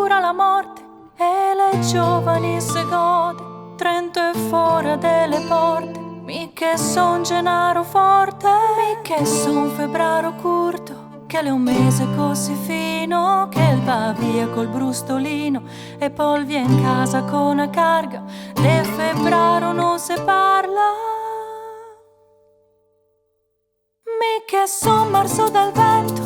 paura la morte e le giovani se gode. Trento è fuori delle porte, mi che son Gennaro forte, mi che son febbraio curto, che è un mese così fino che il va via col brustolino e poi viene in casa con una carga. De febbraio non si parla. Mi che son marzo dal vento,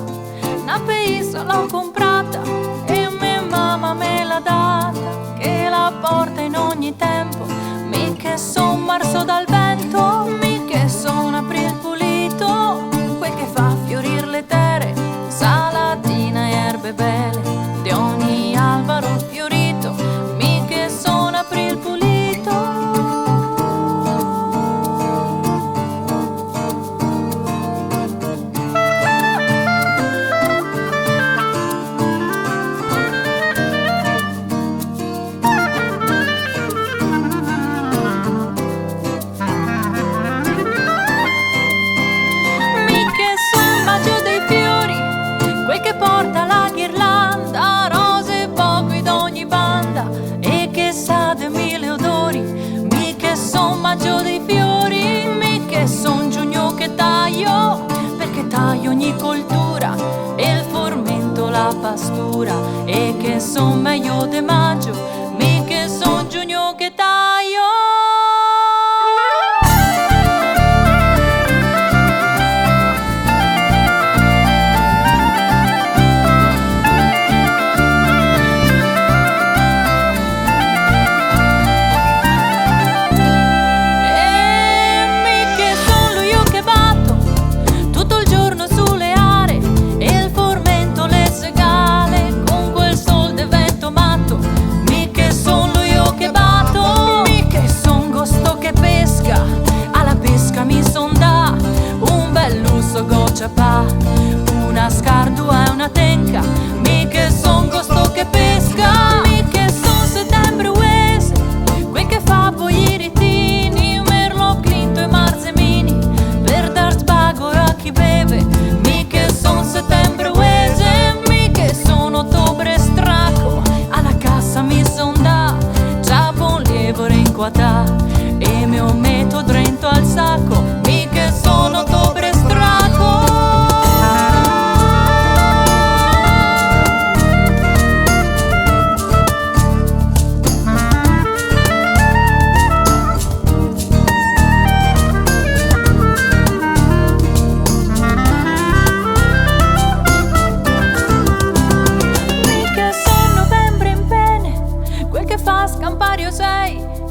una pizza l'ho comprata e mia mamma me l'ha data, che la porta in ogni tempo. Mi che son marzo dal vento, mi che son april pulito, quel che fa fiorir le terre, salatina e erbe belle, di ogni albero fiorito. Mi che son april pulito. Porta la ghirlanda, rose e pochi d'ogni banda, e che sa de mille odori. Mi che son maggio dei fiori, mi che son giugno che taglio, perché taglio ogni coltura e il formento la pastura. E che son meglio de maggio, mi che son giugno che taglio. Una scardua e una tenca, mi che son costo che pesca, mi che son settembre uese, quel che fa poi i ritini, merlo, clinto e marzemini, per dar sbago a chi beve. Mi che son settembre uese, mi che son ottobre straco, alla cassa mi son da, già buon lievore in quatà, e mi metto drento al sacco, mi che son ottobre straco.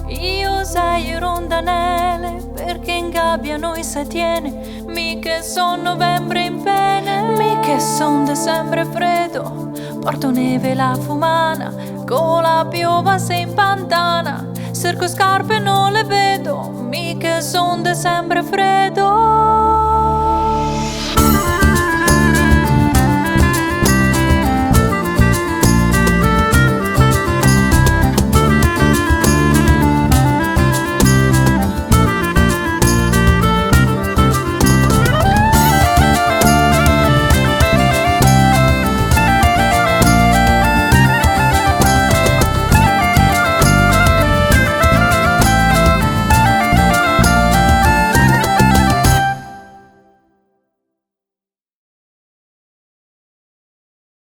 Io sei rondanele, perché in gabbia noi se tiene. Mi che son novembre in pene, mi che son dicembre freddo, porto neve la fumana, con la piova se impantana, cerco scarpe non le vedo. Mi che son dicembre freddo.